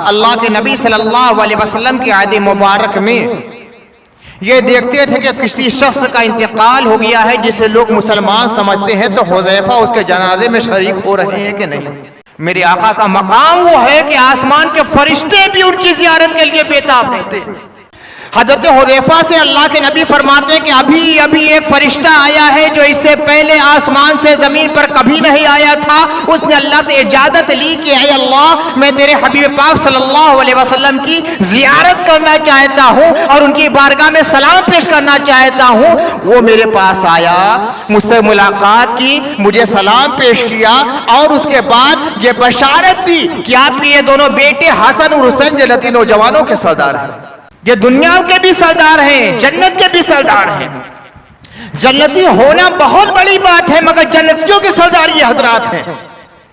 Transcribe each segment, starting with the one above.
अल्लाह के नबी सल्लल्लाहु अलैहि वसल्लम की आयत मुबारक में ये देखते थे कि किसी शख्स का इंतकाल हो गया है जिसे लोग मुसलमान समझते हैं, तो हुज़ैफा उसके जनाजे में शरीक हो रहे हैं कि नहीं। मेरे आका का मकाम वो है कि आसमान के फरिश्ते भी उनकी ज़ियारत के लिए बेताब रहते हैं। हज़रत हुज़ैफा से अल्लाह के नबी फरमाते हैं कि अभी अभी एक फरिश्ता आया है जो इससे पहले आसमान से ज़मीन पर कभी नहीं आया था। उसने अल्लाह से इजाज़त ली कि ऐ अल्लाह, मैं तेरे हबीब पाक सल्लल्लाहु अलैहि वसल्लम की ज़ियारत करना चाहता हूँ और उनकी बारगाह में सलाम पेश करना चाहता हूँ। वो मेरे पास आया, मुझसे मुलाकात की, मुझे सलाम पेश किया और उसके बाद ये बशारत दी कि आपके ये दोनों बेटे हसन और हुसैन जन्नती नौजवानों के सरदार हैं। ये दुनिया के भी सरदार हैं, जन्नत के भी सरदार हैं। जन्नती होना बहुत बड़ी बात है, मगर जन्नतियों के सरदार ये हजरात हैं,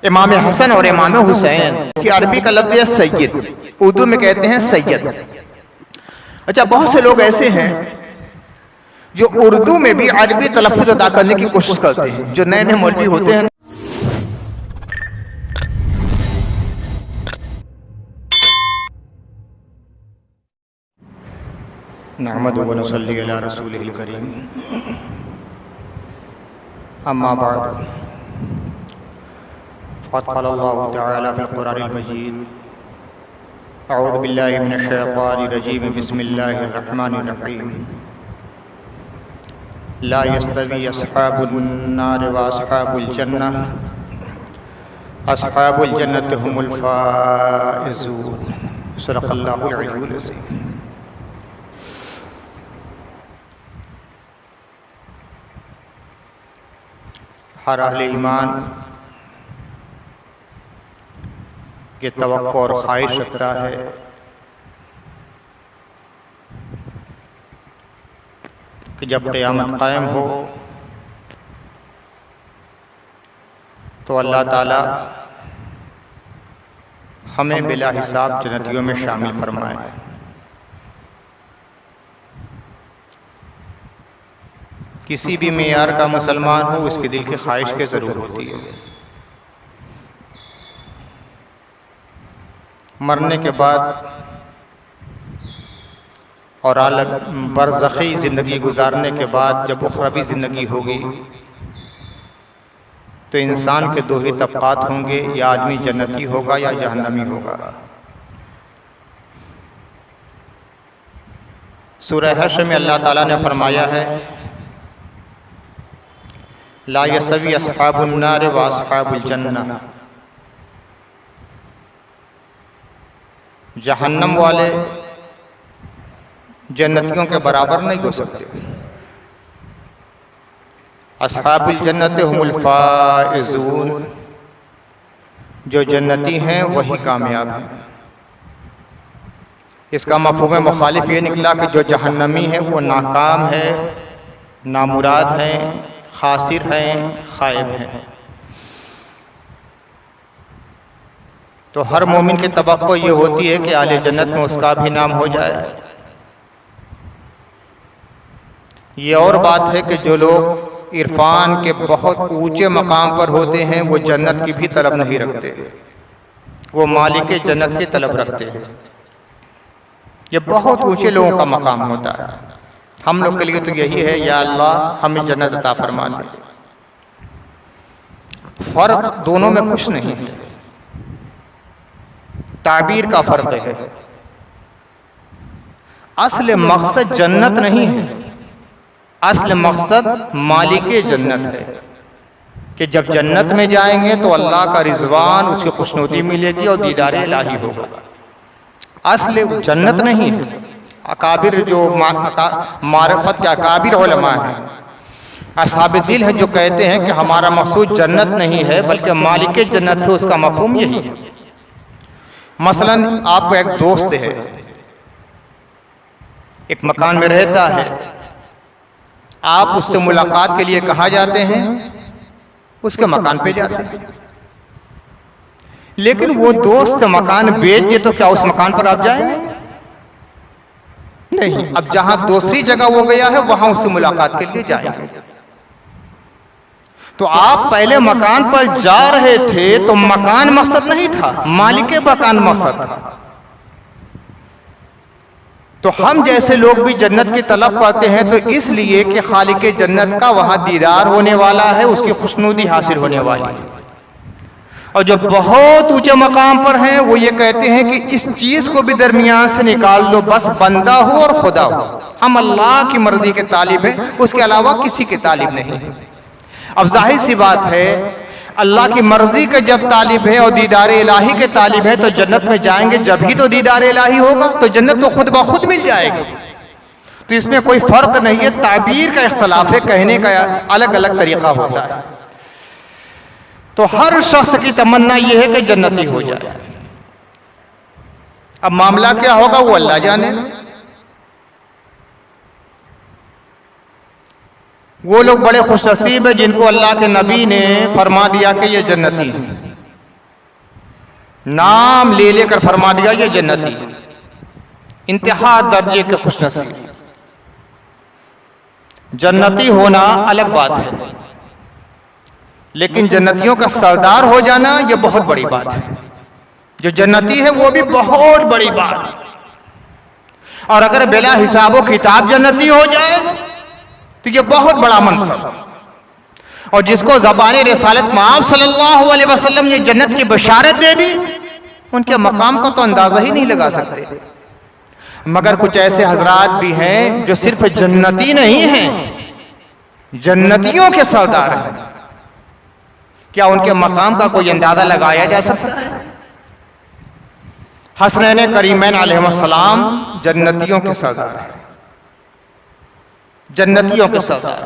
इमाम हसन और इमाम हुसैन। कि अरबी का लफ्ज़ है सैयद, उर्दू में कहते हैं सैयद। अच्छा, बहुत से लोग ऐसे हैं जो उर्दू में भी अरबी तलफ़्फ़ुज़ अदा करने की कोशिश करते हैं, जो नए नए मौलवी होते हैं। नहमदुहु व नसल्ली अला रसूलिहिल करीम, अम्मा बाद, फ़क़द क़ालल्लाहु तआला फ़िल क़ुरआनिल मजीद, अऊज़ु बिल्लाहि मिनश शैतानिर रजीम, बिस्मिल्लाहिर रहमानिर रहीम, ला यस्तवी अस्हाबुन नार व अस्हाबुल जन्नह, अस्हाबुल जन्नति हुमुल फ़ाइज़ून। सदक़ल्लाहुल अलीयुल अज़ीम। हर अहले ईमान के तवक्को और ख्वाहिश रखता है कि जब क़यामत कायम हो तो अल्लाह ताला हमें बिला हिसाब जन्नतियों में शामिल फरमाए। किसी भी मेयार का मुसलमान हो, उसके दिल की ख्वाहिश के ज़रूर होती है मरने के बाद और आलम बरज़ख़ी ज़िंदगी गुजारने के बाद जब उख़रवी ज़िंदगी होगी तो इंसान के दो ही तबक़ात होंगे, या आदमी जन्नती होगा या जहन्नमी होगा। सूरह हश्र में अल्लाह ताला ने फरमाया है, ला यस्तवी अस्हाबुन नार व अस्हाबुल जन्नह, जहन्नम वाले जन्नतियों के बराबर नहीं हो सकते। अस्हाबुल जन्नति हुमुल फ़ाइज़ून, जो जन्नती हैं वही कामयाब हैं। इसका मफ़हूम मुखालिफ ये निकला कि जो जहन्नमी है वो नाकाम है, नामुराद हैं, खासिर हैं, खाइब हैं। तो हर मोमिन की तवक्को ये होती है कि आले जन्नत में उसका भी नाम हो जाए। ये और बात है कि जो लोग इरफान के बहुत ऊंचे मकाम पर होते हैं वो जन्नत की भी तलब नहीं रखते, वो मालिक जन्नत की तलब रखते हैं। ये बहुत ऊंचे लोगों का मकाम होता है। हम लोग के लिए तो यही है, या अल्लाह हमें जन्नत अता फरमा दे। फर्क दोनों में कुछ नहीं है, ताबीर का फर्क है। असल मकसद जन्नत नहीं है, असल मकसद मालिके जन्नत है कि जब जन्नत में जाएंगे तो अल्लाह का रिजवान, उसकी खुशनुदी मिलेगी और दीदार इलाही होगा। असल जन्नत नहीं है। अकाबिर जो मारिफत के अकाबिर उलमा हैं, असहाब दिल है, जो कहते हैं कि हमारा मकसूद जन्नत नहीं है बल्कि मालिके जन्नत है। उसका मफहूम यही है। मसलन आपको एक दोस्त है, एक मकान में रहता है, आप उससे मुलाकात के लिए कहाँ जाते हैं? उसके मकान पे जाते हैं। लेकिन वो दोस्त मकान बेच दे तो क्या उस मकान पर आप जाएंगे? नहीं। अब जहां दूसरी जगह वो गया है वहां उससे मुलाकात के लिए जाएंगे। तो आप पहले मकान पर जा रहे थे तो मकान मकसद नहीं था, मालिक मकान मकसद था। तो हम जैसे लोग भी जन्नत की तलब करते हैं तो इसलिए कि खालिक जन्नत का वहां दीदार होने वाला है, उसकी खुशनुदी हासिल होने वाली है। और जो बहुत ऊंचे मकाम पर हैं वो ये कहते हैं कि इस चीज को भी दरमियान से निकाल लो, बस बंदा हो और खुदा हो। हम अल्लाह की मर्जी के तालिब हैं, उसके अलावा किसी के तालिब नहीं। अब जाहिर सी बात है, अल्लाह की मर्जी के जब तालिब है और दीदार इलाही के तालिब है तो जन्नत में जाएंगे, जब ही तो दीदार इलाही होगा, तो जन्नत तो खुद ब खुद मिल जाएगी। तो इसमें कोई फर्क नहीं है, ताबीर का इख्तलाफ है, कहने का अलग अलग तरीका होता है। तो हर शख्स की तमन्ना यह है कि जन्नती हो जाए। अब मामला क्या होगा वो अल्लाह जाने। वो लोग बड़े खुशनसीब है जिनको अल्लाह के नबी ने फरमा दिया कि ये जन्नती है, नाम ले लेकर फरमा दिया ये जन्नती, इंतहा दर्जे के खुशनसीब। जन्नती होना अलग बात है, लेकिन जन्नतियों का सरदार हो जाना यह बहुत बड़ी बात है। जो जन्नती है वो भी बहुत बड़ी बात। और अगर बिला हिसाबो किताब जन्नती हो जाए तो यह बहुत बड़ा मनसब। और जिसको ज़बान रिसालत मआब सल्लल्लाहु अलैहि वसल्लम ने जन्नत की बशारत दे दी, उनके मकाम का तो अंदाजा ही नहीं लगा सकते। मगर कुछ ऐसे हजरात भी हैं जो सिर्फ जन्नती नहीं हैं, जन्नतियों के सरदार हैं। क्या उनके मकाम का कोई अंदाजा लगाया जा सकता है? हसनैन करीमैन अलैहिस्सलाम जन्नतियों के सरदार हैं, जन्नतियों के सरदार।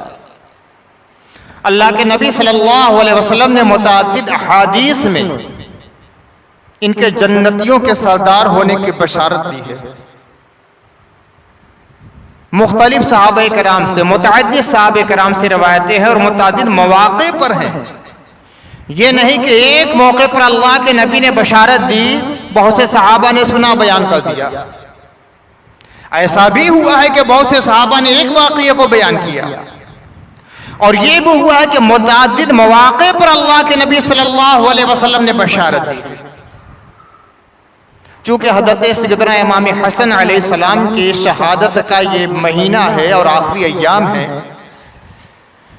अल्लाह के नबी सल्लल्लाहु अलैहि वसल्लम ने मुतअद्दिद अहादीस में इनके जन्नतियों के सरदार होने की बशारत दी है। मुख्तलिफ सहाबा कराम से, मुतअद्दिद सहाबा कराम से रवायतें हैं और मुतअद्दिद मौक़े पर हैं। ये नहीं कि एक मौके पर अल्लाह के नबी ने बशारत दी, बहुत से सहाबा ने सुना बयान कर दिया। ऐसा भी हुआ है कि बहुत से सहाबा ने एक वाक़ये को बयान किया, और ये भी हुआ है कि मुतअद्दिद मौक़े पर अल्लाह के नबी सल्लल्लाहु अलैहि वसल्लम ने बशारत दी। चूंकि हज़रत सैयदना इमाम हसन अलैहिस्सलाम की शहादत का ये महीना है और आखिरी अय्याम है,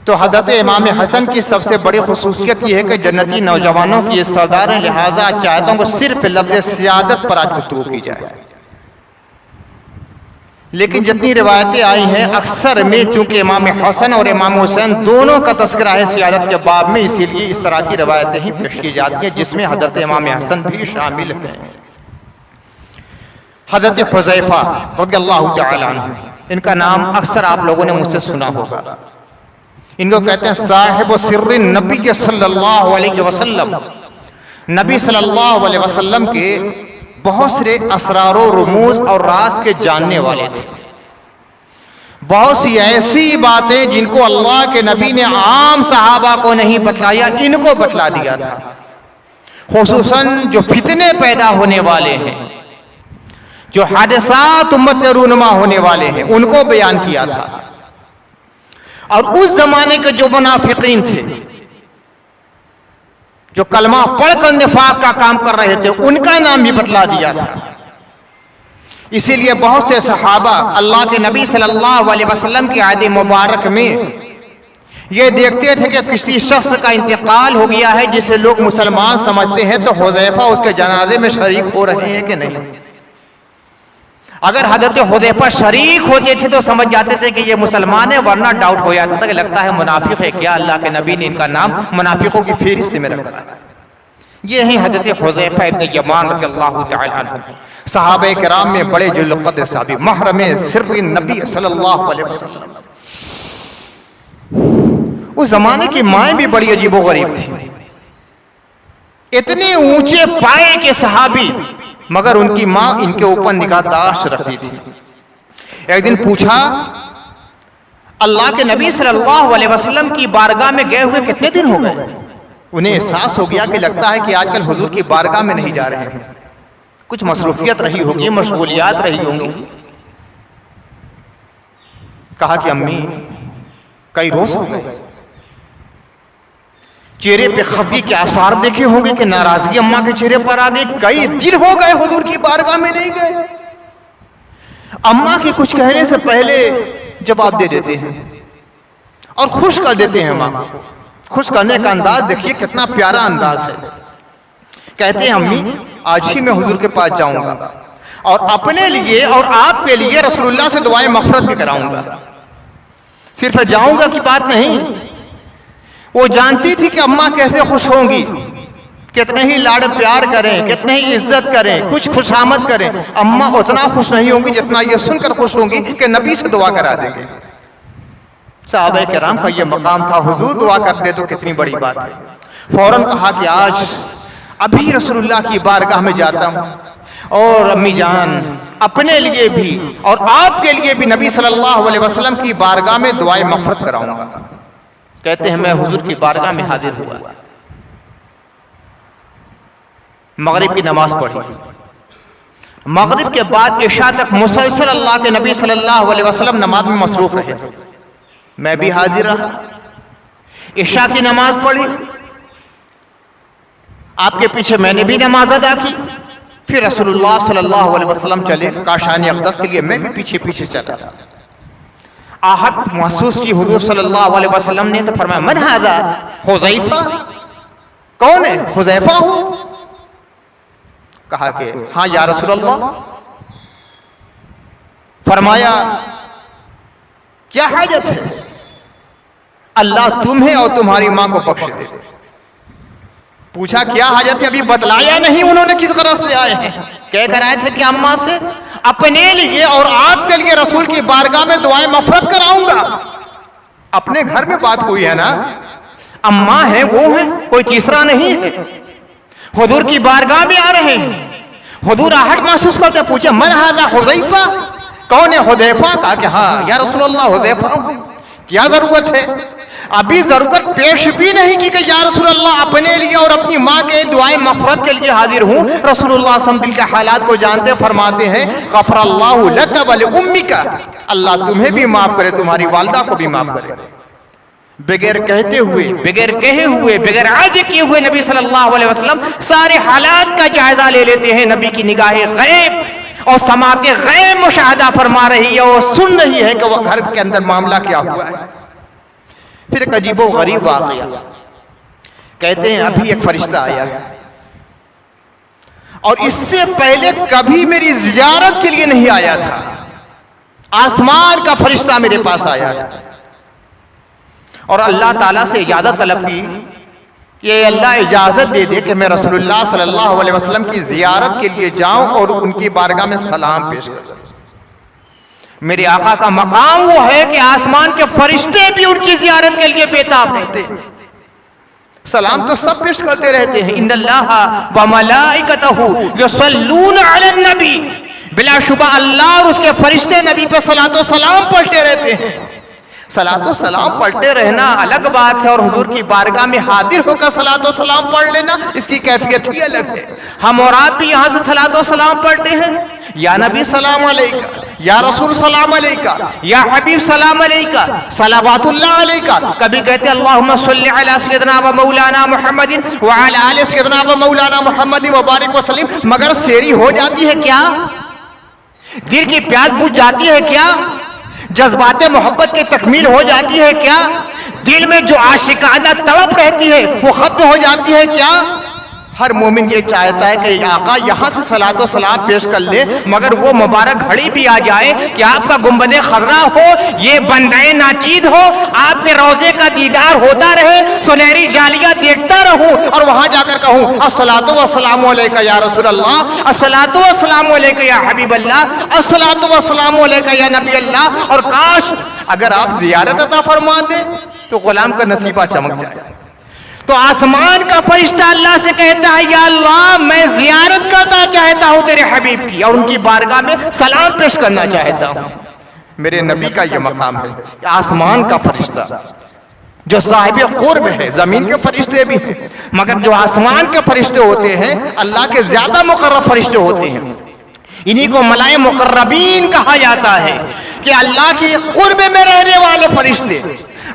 तो हज़रत इमाम हसन की सबसे बड़ी खुसूसियत यह है कि जन्नती नौजवानों की ये सरदार हैं। लिहाजा चाहता हूँ सिर्फ लफ्ज़ सियादत पर आज गुफ्तगू की जाए। लेकिन जितनी रिवायतें आई हैं अक्सर में, चूंकि इमाम हसन और इमाम हुसैन दोनों का तस्करा है सियादत के बाब में, इसीलिए इस तरह की रिवायतें ही पेश की जाती हैं जिसमें हज़रत इमाम हसन भी शामिल हैं। हज़रत हुज़ैफा रज़ियल्लाहु तआला अन्हु, इनका नाम अक्सर आप लोगों ने मुझसे सुना होगा। इनको कहते हैं साहिब सिर्र नबी सल्लल्लाहु अलैहि वसल्लम। नबी सल्लल्लाहु अलैहि वसल्लम के बहुत से असरार व रुमूज और राज के जानने वाले थे। बहुत सी ऐसी बातें जिनको अल्लाह के नबी ने आम सहाबा को नहीं बतलाया, इनको बतला दिया था। खुसूसन जो फितने पैदा होने वाले हैं, जो हादसात उम्मत में रूनुमा होने वाले हैं, उनको बयान किया था। और उस जमाने के जो मुनाफिकीन थे, जो कलमा पढ़कर निफाक का काम कर रहे थे, उनका नाम भी बतला दिया था। इसीलिए बहुत से सहाबा अल्लाह के नबी सल्लल्लाहु अलैहि वसल्लम की आयत मुबारक में ये देखते थे कि किसी शख्स का इंतकाल हो गया है जिसे लोग मुसलमान समझते हैं, तो हुज़ैफा उसके जनाजे में शरीक हो रहे हैं कि नहीं। अगर हज़रत हुज़ैफा शरीक होते थे तो समझ जाते थे कि ये मुसलमान है, वरना डाउट हो जाता था कि लगता है मुनाफिक है क्या। अल्लाह के नबी ने इनका नाम मुनाफिकों की फेहरिस्त में रखा है। ये हैं हज़रत हुज़ैफा इब्न यमान रज़ियल्लाहु तआला अन्हु, सहाबा किराम में बड़े जुल क़द्र सहाबी, महरम सिर्र नबी सल्लल्लाहु अलैहि वसल्लम। उस जमाने की माएँ भी बड़ी अजीबोगरीब थी, इतने ऊंचे पाए के सहाबी, मगर उनकी माँ इनके ऊपर निगाहदाश्त रखती थी। एक दिन पूछा, अल्लाह के नबी सल्लल्लाहु अलैहि वसल्लम की बारगाह में गए हुए कितने दिन हो गए। उन्हें एहसास हो गया कि लगता है कि आजकल हुजूर की बारगाह में नहीं जा रहे हैं, कुछ मसरूफियत रही होगी, मशगूलियात रही होंगी। कहा कि अम्मी कई रोज हो गए, चेहरे पे खफी के आसार देखे होंगे कि नाराजगी अम्मा के चेहरे पर आ गई। कई दिन हो गए हुजूर की बारगाह में नहीं गए। अम्मा के कुछ कहने से पहले जवाब दे देते हैं और खुश कर देते हैं माँ को। खुश करने का अंदाज देखिए कितना प्यारा अंदाज है। कहते हैं अम्मी आज ही मैं हुजूर के पास जाऊंगा और अपने लिए और आपके लिए रसूलुल्लाह से दुआएं मग़फ़िरत भी कराऊंगा। सिर्फ जाऊंगा की बात नहीं, वो जानती थी कि अम्मा कैसे खुश होंगी, कितने ही लाड़ प्यार करें, कितने ही इज्जत करें, कुछ खुशामद करें, अम्मा उतना खुश नहीं होंगी जितना ये सुनकर खुश होंगी कि नबी से दुआ करा देंगे। सहाबा किराम का ये मकाम था, हुजूर दुआ कर दे तो कितनी बड़ी बात है। फौरन कहा कि आज अभी रसूलुल्लाह की बारगाह में जाता हूँ और अम्मी जान अपने लिए भी और आपके लिए भी नबी सल्लल्लाहु अलैहि वसल्लम की बारगाह में दुआए मग़फ़िरत कराऊंगा। कहते हैं मैं हुजूर की बारगाह में हाजिर हुआ, मगरिब की नमाज पढ़ी, मगरिब के बाद इशा तक मुसलसल अल्लाह के नबी सल्लल्लाहु अलैहि वसल्लम नमाज में मसरूफ रहे। मैं भी हाजिर रहा, इशा की नमाज पढ़ी, आपके पीछे मैंने भी नमाज अदा की। फिर रसूलुल्लाह सल्लल्लाहु अलैहि वसल्लम चले काशानी अक़दस के लिए, मैं भी पीछे पीछे चला। आहत महसूस की हुजूर सल्लल्लाहु अलैहि वसल्लम ने, तो फरमाया मन हाज़ा, हुज़ैफ़ा, कौन है? हुज़ैफ़ा हो? कहा कि हाँ या रसूलल्लाह। फरमाया क्या हाजत है? अल्लाह तुम्हें और तुम्हारी मां को बख्श दे। पूछा क्या हाजत है? अभी बतलाया नहीं उन्होंने किस गरज से आए हैं। कह कर आए थे कि अम्मा से अपने लिए और आपके लिए रसूल की बारगाह में दुआएं मग़फ़िरत कराऊंगा। अपने घर में बात हुई है ना, अम्मा है वो है, कोई तीसरा नहीं है। हुजूर की बारगाह में आ रहे हैं, हुजूर आहट महसूस करते पूछे मन हाज़ा हुज़ैफ़ा, कौन है हुज़ैफ़ा? कहा कि हाँ या रसूलल्लाह हुज़ैफ़ा। क्या जरूरत है? अभी जरूरत पेश भी नहीं की कि या रसूलल्लाह अपने लिए और अपनी माँ के दुआएं मग़फ़िरत के लिए हाजिर हूँ। रसूलुल्लाह सम दिल के हालात को जानते फरमाते हैं गफ़रल्लाहु लका व लिउम्मिका, अल्लाह तुम्हें भी माफ करे, तुम्हारी वालिदा को भी माफ करे। बगैर कहते हुए, बगैर कहे हुए, बगैर आगे किए हुए नबी सल्लल्लाहु अलैहि वसल्लम सारे हालात का जायजा ले लेते हैं। नबी की निगाहें गैब और समाते गैब मुशाहदा फरमा रही है, वो सुन रही है कि वो घर के अंदर मामला क्या हुआ है। फिर एक अजीबो गरीब वाक़या, कहते हैं अभी एक फरिश्ता आया और इससे पहले कभी मेरी ज़ियारत के लिए नहीं आया था। आसमान का फरिश्ता मेरे पास आया और अल्लाह ताला से इजाज़त तलब की कि अल्लाह इजाज़त दे दे कि मैं रसूलुल्लाह सल्लल्लाहु अलैहि वसल्लम की ज़ियारत के लिए जाऊं और उनकी बारगाह में सलाम पेश करूं। मेरे आका का मकाम वो है कि आसमान के फरिश्ते भी उनकी ज़ियारत के लिए बेताब रहते हैं। सलाम तो सब पेश करते रहते हैं, इन्नल्लाहा व मलाइकतहु युसल्लूना अलन नबी, बिलाशुबा अल्लाह और उसके फरिश्ते नबी पे सलातो सलाम पढ़ते रहते हैं। सलातो सलाम पढ़ते रहना अलग बात है और हुजूर की बारगाह में हाजिर होकर सलातो सलाम पढ़ लेना, इसकी कैफियत ही अलग है। हम और आप भी यहाँ से सलातो सलाम पढ़ते हैं, या नबी सलाम अलैका, या रसूल सलाम अलैका, या हबीब सलाम अलैका, सलावतुल्लाह अलैका। कभी कहते अल्लाहुम्मा सल्लि अला सय्यिदना व मौलाना मुहम्मदिन व अला आलि सय्यिदना व मौलाना मुहम्मदिन व बारिक व सल्लिम। मगर सेरी हो जाती है क्या? दिल की प्यास बुझ जाती है क्या? जज्बाते मोहब्बत की तकमील हो जाती है क्या? दिल में जो आशिकाना तड़प रहती है वो खत्म हो जाती है क्या? हर मोमिन ये चाहता है कि आका यहाँ से सलातो सलाम पेश कर ले, मगर वो मुबारक घड़ी भी आ जाए कि आपका गुंबदे खर्रा हो, ये बंदे नाचीद हो, आपके रोजे का दीदार होता रहे, सुनहरी जालियां देखता रहूं और वहां जाकर कहूं अस्सलातु वस्सलामु अलैका या रसूल अल्लाह, अस्सलातु वस्सलामु अलैका या हबीब अल्लाह, अस्सलातु वस्सलामु अलैका या नबी अल्लाह। और काश अगर आप जियारत अता फरमा दे तो गुलाम का नसीबा चमक जाए। तो आसमान का फरिश्ता अल्लाह से कहता है या अल्लाह मैं जियारत करना चाहता हूं तेरे हबीब की और उनकी बारगाह में सलाम पेश करना चाहता हूं। मेरे नबी का यह मकाम है। आसमान का फरिश्ता जो साहिब कुर्ब है, जमीन के फरिश्ते भी हैं, मगर जो आसमान के फरिश्ते होते हैं अल्लाह के ज्यादा मुकर्रब फरिश्ते होते हैं। इन्हीं को मलाए मुकर्रबीन कहा जाता है कि अल्लाह की कुर्ब में रहने वाले फरिश्ते,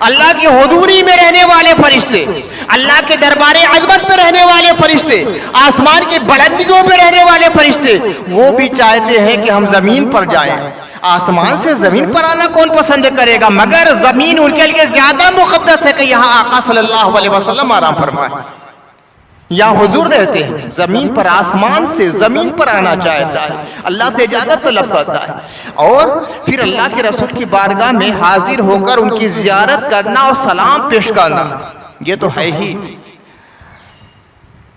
अल्लाह की हुजूरी में रहने वाले फरिश्ते, अल्लाह के दरबारे अज़मत में रहने वाले फरिश्ते, आसमान की बुलंदियों पे रहने वाले फरिश्ते, वो भी चाहते हैं कि हम जमीन पर जाएं। आसमान से जमीन पर आना कौन पसंद करेगा, मगर जमीन उनके लिए ज्यादा मुकद्दस है कि यहाँ आका सल्लल्लाहु अलैहि वसल्लम आराम फरमाए, यहाँ हुजूर रहते हैं। जमीन पर, आसमान से जमीन पर आना चाहता है, अल्लाह से इजाजत तलब करता है और फिर अल्लाह के रसूल की बारगाह में हाजिर होकर उनकी जियारत करना और सलाम पेश करना, ये तो है ही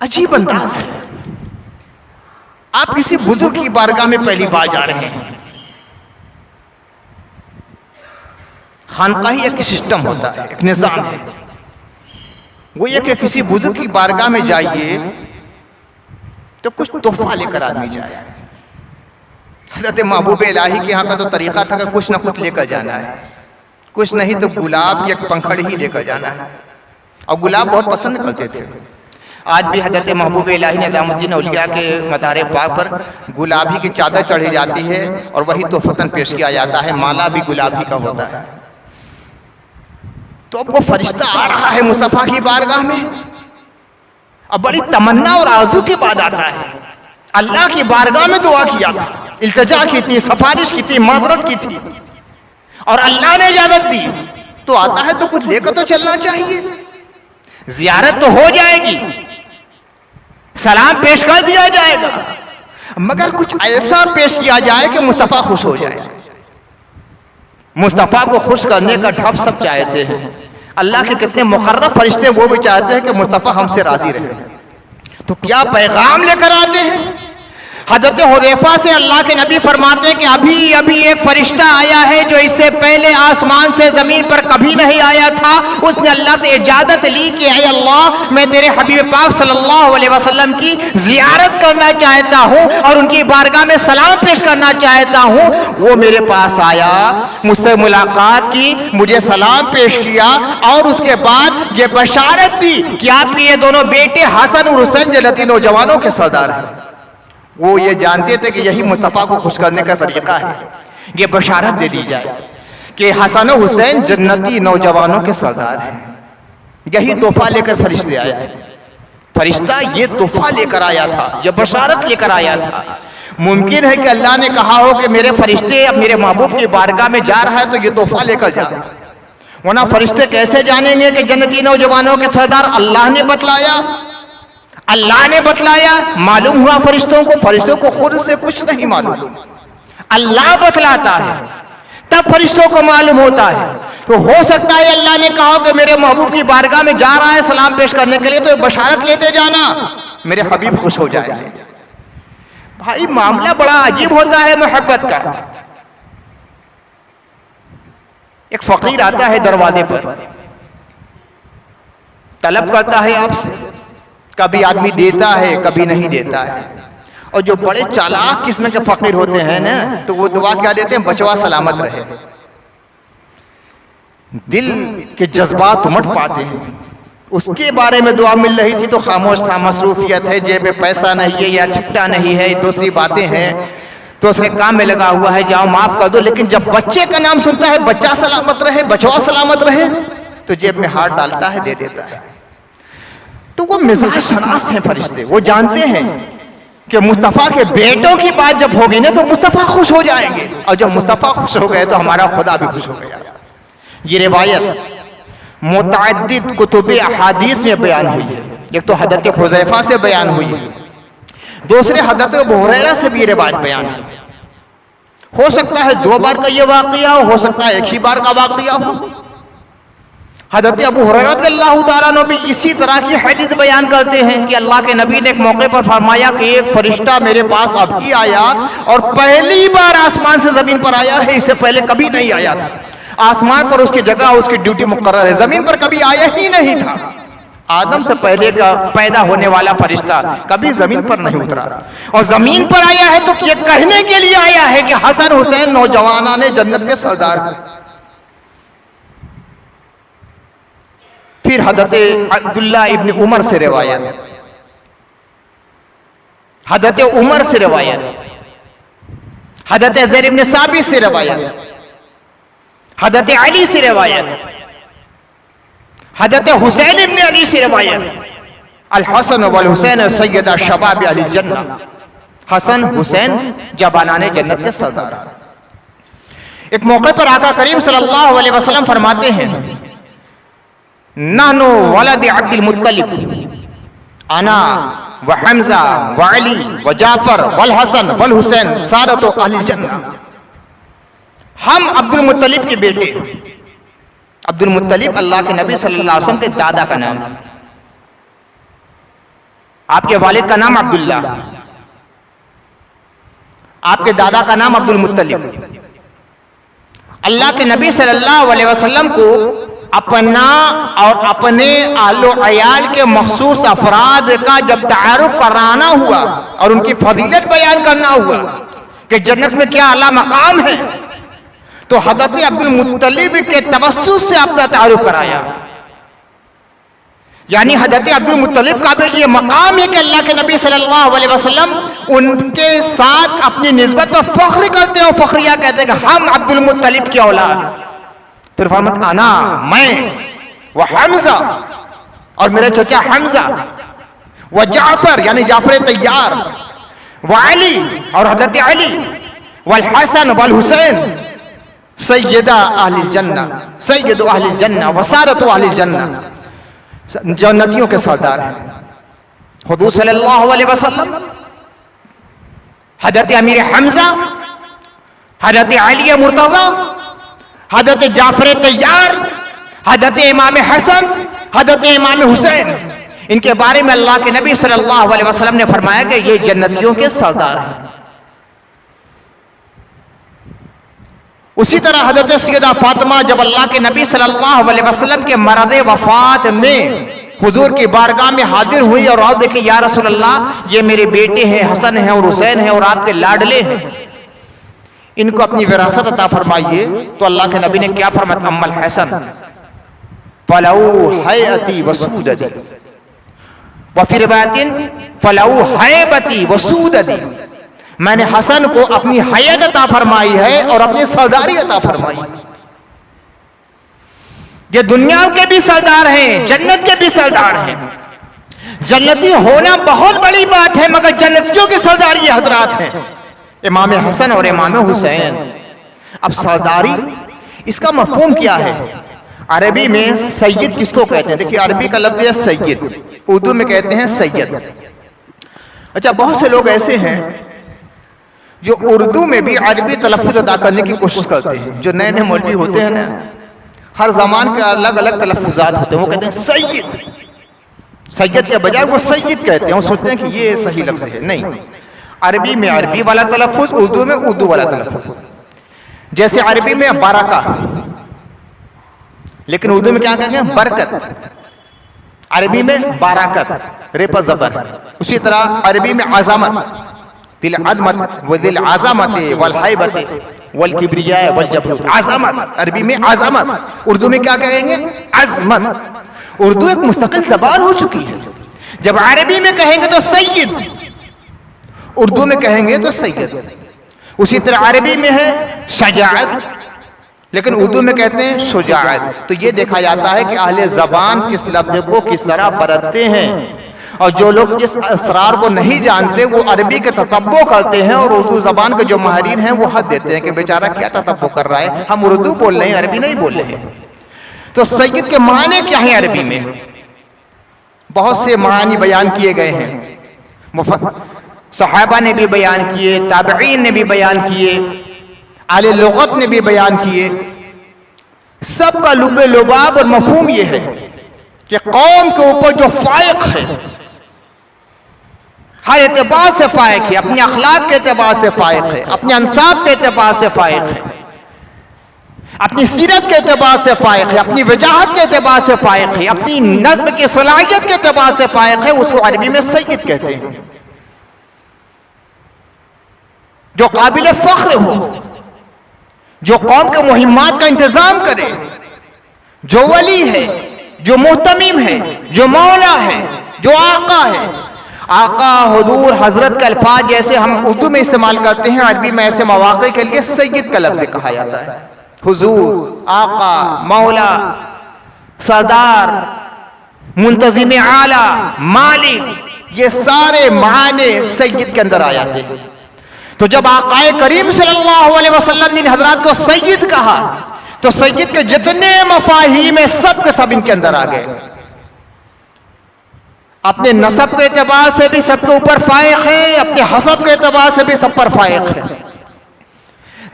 अजीब अंदाज है। आप किसी बुजुर्ग की बारगाह में पहली बार जा रहे हैं, खानकाही एक सिस्टम होता है, एक निजाम है, वो ये कि किसी बुजुर्ग की बारगाह में जाइए तो कुछ तोहफा लेकर आदमी जाए। हज़रत महबूब इलाही के यहाँ का तो तरीका था कि कुछ ना कुछ लेकर जाना है, कुछ नहीं तो गुलाब या पंखड़ ही लेकर जाना है, और गुलाब बहुत पसंद करते थे। आज भी हज़रत महबूब इलाही निज़ामुद्दीन औलिया के मज़ार पाक पर गुलाबी की चादर चढ़ी जाती है और वही तोहफ़तन पेश किया जाता है, माला भी गुलाबी का होता है। तो अब वो फरिश्ता आ रहा है मुस्तफा की बारगाह में, अब बड़ी तमन्ना और आरज़ू के बाद आता है। अल्लाह की बारगाह में दुआ किया था, इल्तिजा की थी, सिफारिश की थी, माज़रत की थी, और अल्लाह ने इजाज़त दी। तो आता है तो कुछ लेकर तो चलना चाहिए, जियारत तो हो जाएगी, सलाम पेश कर दिया जाएगा, मगर कुछ ऐसा पेश किया जाए कि मुस्तफा खुश हो जाए। मुस्तफ़ा को खुश करने का ढप सब चाहते हैं। अल्लाह के कितने मुकर्रब फरिश्ते वो भी चाहते हैं कि मुस्तफ़ा हमसे राजी रहे। तो क्या पैगाम लेकर आते हैं। हज़रत हुज़ैफा से अल्लाह के नबी फरमाते हैं कि अभी अभी एक फरिश्ता आया है जो इससे पहले आसमान से ज़मीन पर कभी नहीं आया था। उसने अल्लाह से इजाज़त ली कि ऐ अल्लाह, मैं तेरे हबीब पाक सल्लल्लाहु अलैहि वसल्लम की ज़ियारत करना चाहता हूँ और उनकी बारगाह में सलाम पेश करना चाहता हूँ। वो मेरे पास आया, मुझसे मुलाकात की, मुझे सलाम पेश किया और उसके बाद ये बशारत दी कि आपके ये दोनों बेटे हसन और हुसैन जन्नती नौजवानों के सरदार हैं। वो ये जानते थे कि यही मुस्तफ़ा को खुश करने का तरीका है, ये बशारत दे दी जाए कि हसन और हुसैन जन्नती नौजवानों के सरदार हैं। यही तोहफा लेकर फरिश्ते आए थे। फरिश्ता ये तोहफा लेकर आया था, ये बशारत लेकर आया था। मुमकिन है कि अल्लाह ने कहा हो कि मेरे फरिश्ते अब मेरे महबूब की बारगाह में जा रहा है तो ये तोहफा लेकर जा, वरना फरिश्ते कैसे जानेंगे कि जन्नती नौजवानों के सरदार। अल्लाह ने बतलाया, अल्लाह ने बतलाया, मालूम हुआ फरिश्तों को खुद से कुछ नहीं मालूम, अल्लाह बतलाता है तब फरिश्तों को मालूम होता है। तो हो सकता है अल्लाह ने कहा कि मेरे महबूब की बारगाह में जा रहा है सलाम पेश करने के लिए, तो बशारत लेते जाना, मेरे हबीब खुश हो जाएंगे। भाई मामला बड़ा अजीब होता है मोहब्बत का। एक फकीर आता है दरवाजे पर, तलब करता है आपसे, कभी आदमी देता है कभी नहीं देता है। और जो बड़े चालाक किस्म के फकीर होते हैं ना, तो वो दुआ क्या देते हैं, बचवा सलामत रहे। दिल के जज्बात उमड़ पाते हैं। उसके बारे में दुआ मिल रही थी तो खामोश था, मसरूफियत है, जेब में पैसा नहीं है या छुट्टा नहीं है, दूसरी बातें हैं, दूसरे काम में लगा हुआ है, जाओ माफ कर दो। लेकिन जब बच्चे का नाम सुनता है, बच्चा सलामत रहे, बचवा सलामत रहे, तो जेब में हाथ डालता है, दे देता है। तो वो मिजाज शनास हैं फरिश्ते, वो जानते हैं कि मुस्तफ़ा के बेटों की बात जब होगी ना तो मुस्तफ़ा खुश हो जाएंगे, और जब मुस्तफ़ा खुश हो गए तो हमारा खुदा भी खुश हो गया। ये रिवायत मुतअद्दिद कुतुब अहादीस में बयान हुई है। एक तो हज़रत हुज़ैफा से बयान हुई है, दूसरे हज़रत अबू हुरैरा से भी ये रिवायत बयान है। हो सकता है 2 बार का ये वाक़या हो सकता है 1 ही बार का वाक़या हो। हज़रत अबू हुरैरा रज़ियल्लाहु ताला अन्हु भी इसी तरह की हदीस बयान करते हैं कि अल्लाह के नबी ने एक मौके पर फरमाया कि एक फरिश्ता मेरे पास अभी आया और पहली बार आसमान से ज़मीन पर आया है, इससे पहले कभी नहीं आया था। आसमान पर उसकी जगह, उसकी ड्यूटी मुकर्रर है, ज़मीन पर कभी आया ही नहीं था। आदम से पहले का पैदा होने वाला फरिश्ता कभी ज़मीन पर नहीं उतरा, और ज़मीन पर आया है तो ये कहने के लिए आया है कि हसन हुसैन नौजवाना ने जन्नत के सरदार हैं। फिर हज़रत अब्दुल्ला इब्न उमर से रिवायत, हज़रत उमर से रिवायत, हज़रत ज़ैद इब्न साबित से रिवायत, हज़रत अली से रिवायत, हजरत हुसैन इब्न अली से रिवायत, अल हसन वल हुसैन सैयदा शबाब अली जन्नत, हसन हुसैन जवानाने जन्नत के सरदार। एक मौके पर आका करीम सल्लल्लाहु अलैहि वसल्लम फरमाते हैं, नहनु वलद अब्दुल मुत्तलिब, अना व हमजा व अली व जाफर वल हसन वल हुसैन सारतो अहलिल जन्नह। हम अब्दुल मुत्तलिब के बेटे, अब्दुल मुत्तलिब अल्लाह के नबी सल्लल्लाहु अलैहि वसल्लम के दादा का नाम, आपके वालिद का नाम अब्दुल्ला, आपके दादा का नाम अब्दुल मुत्तलिब। अल्लाह के नबी सल्लल्लाहु अलैहि वसल्लम को अपना और अपने आलो अयाल के मखसूस अफराद का जब तारुफ कराना हुआ और उनकी फजीलत बयान करना हुआ कि जन्नत में क्या आला मकाम है, तो हज़रत अब्दुल मुत्तलिब के तवस्सुस से अपना तारुफ कराया। यानी हज़रत अब्दुल मुत्तलिब का भी ये मकाम है कि अल्लाह के नबी सल्लल्लाहु अलैहि वसल्लम उनके साथ अपनी निस्बत पर फख्र करते हैं और फख्रिया कहते हैं कि हम अब्दुल मुत्तलिब की औलाद। फिर फरमात आना, मैं व हमजा, और मेरे चचा हमजा, व जाफर यानी जाफर तैयार, व अली और हज़रत अली, वल हसन वल हुसैन सैयदा अहलिल जन्नह, सैयदु अहलिल जन्नह व सारतु अहलिल जन्नह, जन्नतियों के सरदार हैं। हुजूर सल्लल्लाहु अलैहि वसल्लम हज़रत अमीर हमजा, हज़रत अली मुर्तज़ा, हज़रत जाफर तैयार, हज़रत इमाम हसन, हज़रत इमाम हुसैन, इनके बारे में अल्लाह के नबी सल्लल्लाहु अलैहि वसल्लम ने फरमाया कि ये जन्नतियों के सरदार हैं। उसी तरह हज़रत सैयदा फातिमा जब अल्लाह के नबी सल्लल्लाहु अलैहि वसल्लम के मरद वफात में हुजूर की बारगाह में हाजिर हुई और आप देखिए या रसूल अल्लाह, ये मेरे बेटे हैं, हसन हैं और हुसैन हैं और आपके लाडले हैं, इनको अपनी विरासत अता फरमाइए। तो अल्लाह के नबी ने क्या फरमाया, अम्मल हसन फलऊ हैअती वसूदती, व फिर रिवायतिन फलऊ हैबती वसूदती, मैंने हसन को अपनी हैयत अता फरमाई है और अपनी सरदारी अता फरमाई। ये दुनिया के भी सरदार हैं, जन्नत के भी सरदार हैं। जन्नती होना बहुत बड़ी बात है, मगर जन्नतियों के सरदार ये हजरात हैं, इमाम हसन और इमाम हुसैन। अब सरदारी इसका मफहूम क्या है? अरबी में सैयद किसको कहते हैं? देखिए अरबी का लफ्ज है सैयद, उर्दू में कहते हैं सैयद। अच्छा, बहुत से लोग ऐसे हैं जो उर्दू में भी अरबी तलफ़्फ़ुज़ अदा करने की कोशिश करते हैं। जो नए नए मौलवी होते हैं ना, हर जमान के अलग अलग तलफ़्फ़ुज़ात होते हैं। वो कहते हैं सैयद, सैयद के बजाय वो सैयद कहते हैं, वो सोचते हैं कि ये सही लफ्ज़ है। नहीं, अरबी में अरबी वाला तलफ़्फ़ुज़, उर्दू में उर्दू वाला तलफ़्फ़ुज़। जैसे अरबी में बारका, लेकिन उर्दू में क्या कहेंगे? बरकत। अरबी में बाराकत, रेपा ज़बर। उसी तरह अरबी में अज़ामत, दिल अज़मत व दिल अज़ामत वल हैबत वल किब्रिया वल जबरूत। अज़ामत अरबी में अज़ामत, उर्दू में क्या कहेंगे? अज़मत। उर्दू एक मुस्तकिल ज़बान हो चुकी है। जब अरबी में कहेंगे तो सैयद, उर्दू में कहेंगे तो सैयद। उसी तरह अरबी में है शजाअत, लेकिन उर्दू में कहते हैं शुजाअत। तो ये देखा जाता है कि अहले ज़बान किस लफ्ज़ को किस तरह बरतते हैं, और जो लोग इस असरार को नहीं जानते वो अरबी के ततब्बो करते हैं, और उर्दू ज़बान के जो माहिरीन हैं वो हद देते हैं कि बेचारा क्या ततब्बो कर रहा है, हम उर्दू बोल रहे हैं, अरबी नहीं बोल रहे हैं। तो सैयद के माने क्या है? अरबी में बहुत से मानी बयान किए गए हैं। सहाबा ने भी बयान किए, ताबईन ने भी बयान किए, आले लुगत ने भी बयान किए। सबका लुबे लुबाब और मफहूम ये है कि कौम के ऊपर जो फायक है, हर एतबार से फायक है, अपने अखलाक के एतबार से फायक है, अपने अंसाब के एतबार से फायक है, अपनी सीरत के एतबार से फायक है, अपनी वजाहत के एतबार से फायक है, अपनी नज़्म की सलाहियत के एतबार से फायक है, उसको अरबी में सैयद कहते हैं। जो काबिल फख्र हो, जो कौम के मुहिम्मात का इंतजाम करे, जो वली है, जो मुहतमीम है, जो मौला है, जो आका है। आका, हुजूर, हजरत का अल्फाज जैसे हम उर्दू में इस्तेमाल करते हैं, अरबी में ऐसे मौक़े के लिए सैयद का लफ्ज़ कहा जाता है। हुजूर, आका, मौला, सरदार, मुंतजिम आला, मालिक, ये सारे माने सैयद के अंदर आ जाते हैं। तो जब आकाए करीम सल्लल्लाहु अलैहि वसल्लम ने हजरात को सैयद कहा तो सैयद के जितने मफाहीम है सब के सब इनके अंदर आ गए। अपने नसब के एतबार से भी सबके ऊपर फायक है, अपने हसब के एतबार से भी सब पर फायक है।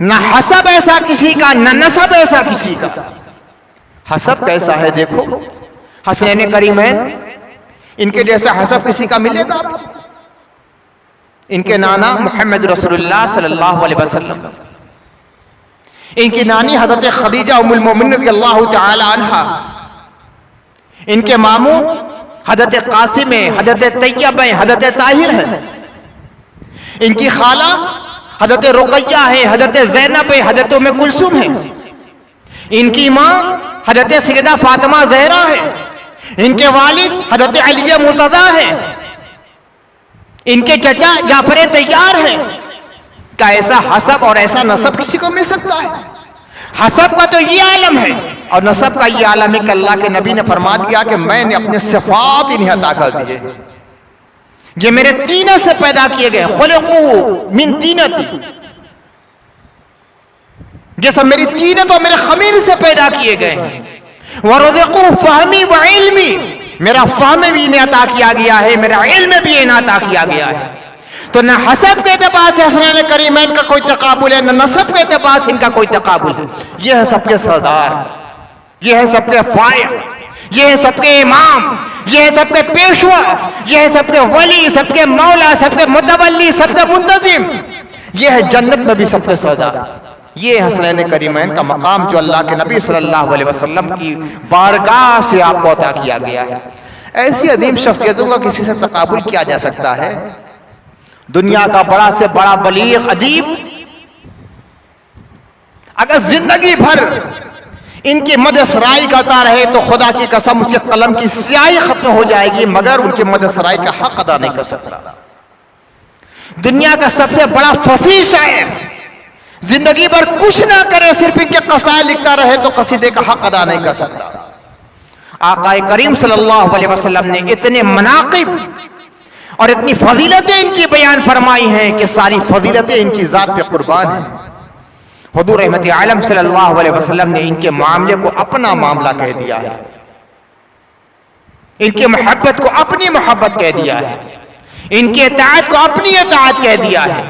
न हसब ऐसा किसी का, न नसब ऐसा किसी का। हसब कैसा है देखो, हसनैन करीमैन, इनके जैसा हसब किसी का मिलेगा? इनके नाना मोहम्मद रसूलुल्लाह सल्लल्लाहु अलैहि वसल्लम, इनकी नानी हज़रत खदीजा उम्मुल मोमिनीन रज़ियल्लाहु तआला अन्हा, इनके मामू हज़रत कासिम है, हज़रत तैयब है, हज़रत ताहिर है। इनकी खाला हज़रत रुक़ैया है, हज़रत ज़ैनब है, हज़रत उम्मे कुलसूम है। इनकी माँ हज़रत सैयदा फातिमा ज़हरा है। इनके वालिद हज़रत अली मुर्तज़ा है। इनके चचा जाफर तैयार है। क्या ऐसा हसब और ऐसा नसब किसी को मिल सकता है? हसब का तो ये आलम है और नसब का ये आलम है कि अल्लाह के नबी ने फरमा दिया कि मैंने अपने सिफात इन्हें अता कर दिए, ये मेरे तीने से पैदा किए गए। खुलिकू मिन तीनती, ये सब मेरी तीने तो मेरे खमीर से पैदा किए गए। वरुज़िक़ू फ़हमी व इल्मी, मेरा फ़हम भी इन्हें अता किया गया है, मेरा इल्म भी इन्हें अता किया गया है। तो न हसब के एतबार से हसनैन करीमैन का कोई तकाबुल है, न नसब के एतबार से इनका कोई तकाबुल है। ये है सबके सरदार, ये है सबके फाइक, ये है सबके इमाम, ये है सबके पेशवा, ये है सबके वली, सबके मौला, सबके मुतवल्ली, सबके मुंतजिम, ये है जन्नत में भी सबके सरदार। ये हसनैन करीमैन का मकाम जो अल्लाह के नबी सल्लल्लाहु अलैहि वसल्लम की बारगाह से आपको अता किया गया है। ऐसी अजीम शख्सियतों का किसी से तकाबुल किया जा सकता है? दुनिया का बड़ा से बड़ा बलीग अदीब अगर जिंदगी भर इनकी मदसराई करता रहे तो खुदा की कसम उसके कलम की स्याही खत्म हो जाएगी, मगर उनकी मदसराई का हक अदा नहीं कर सकता। दुनिया का सबसे बड़ा फसीह शायर जिंदगी भर कुछ ना करे, सिर्फ इनके कसाए लिखता रहे तो कसीदे का हक अदा नहीं कर सकता। आका करीम सल्लल्लाहु अलैहि वसल्लम ने इतने मनाकिब और इतनी फजीलतें इनकी बयान फरमाई हैं कि सारी फजीलतें इनकी जात पे कुर्बान हैं। हुजूर रहमत आलम सल्लल्लाहु अलैहि वसल्लम ने इनके मामले को अपना मामला कह दिया है, इनकी मोहब्बत को अपनी मोहब्बत कह दिया है, इनकी इताअत को अपनी इताअत कह दिया है,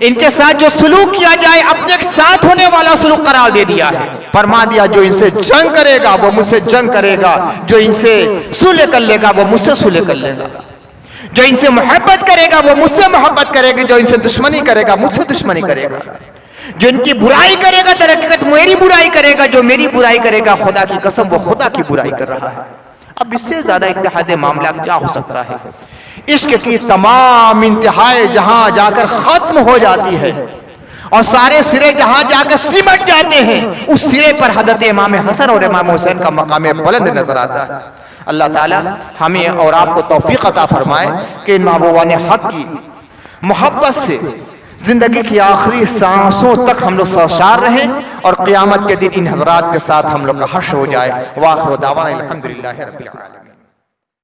इनके साथ जो सुलूक किया जाए अपने साथ होने वाला सुलूक करार दे दिया है। फरमा दिया जो इनसे जंग करेगा वो मुझसे जंग करेगा, जो इनसे सुलह कर लेगा वो मुझसे सुलह कर लेगा, जो इनसे मोहब्बत करेगा वो मुझसे मोहब्बत करेगा, जो इनसे दुश्मनी करेगा मुझसे दुश्मनी करेगा, जो इनकी बुराई करेगा तो हकीकत मेरी बुराई करेगा, जो मेरी बुराई करेगा खुदा की कसम वो खुदा की बुराई कर रहा है। अब इससे ज्यादा इत्तेहाद मामला क्या हो सकता है? इश्क की तमाम इंतहाएं जहां जाकर खत्म हो जाती है और सारे सिरे जहां जाकर सिमट जाते हैं, उस सिरे पर हजरत इमाम हसन और इमाम हुसैन का मकाम बुलंद नजर आता है। अल्लाह ताला हमें और आपको तौफीक अता फरमाए कि इन महबूबान हक की मोहब्बत से जिंदगी की आखिरी सांसों तक हम लोग सरशार रहें और क़यामत के दिन इन हज़रात के साथ हम लोग का हश्र हो जाए। वाखिर दावाना अल्हम्दुलिल्लाहि रब्बिल आलमीन।